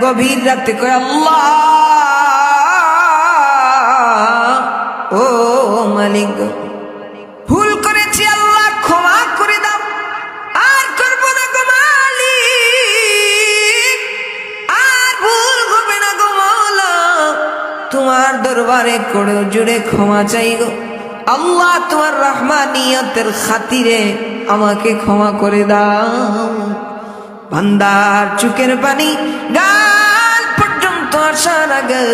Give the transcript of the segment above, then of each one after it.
গভীর রাতে কয় আল্লাহ ও মালিক, ভুল করেছি আল্লাহ ক্ষমা করে দাও, আর করব না গো মালিক, আর ভুল হবে না গো মাওলা, তোমার দরবারে করে জুড়ে ক্ষমা চাই গো আল্লাহ, তোমার রহমানিয়তের খাতিরে আমাকে ক্ষমা করে দাও। বান্দার চোখের পানি গাল পর্যন্ত আসার আগে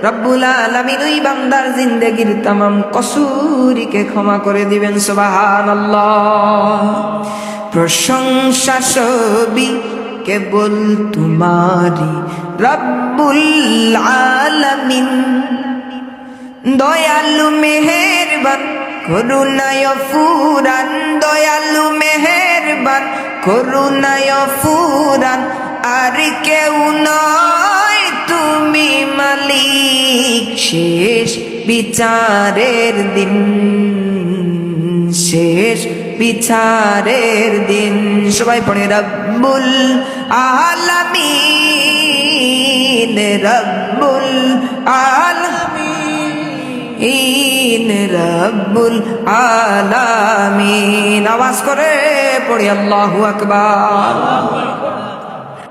রব্বুল আলামিন ওই বান্দার জিন্দেগির तमाम কসুরিকে ক্ষমা করে দিবেন। সুবহানাল্লাহ। প্রশংসা সবই কেবল তোমারই রব্বুল আলামিন, দয়ালু মেহেরবান করুণায় ফুরান, দয়ালু মেহেরবান করুণায় ফুরান, আর কেউ নয় তুমি মালিক শেষ বিচারের দিন, শেষ বিচারের দিন। সবাই পড়ে রব্বুল আলামিন, রব্বুল আলামিন, রব্বুল আলামিন। আওয়াজ করে পড়ি আল্লাহু আকবার।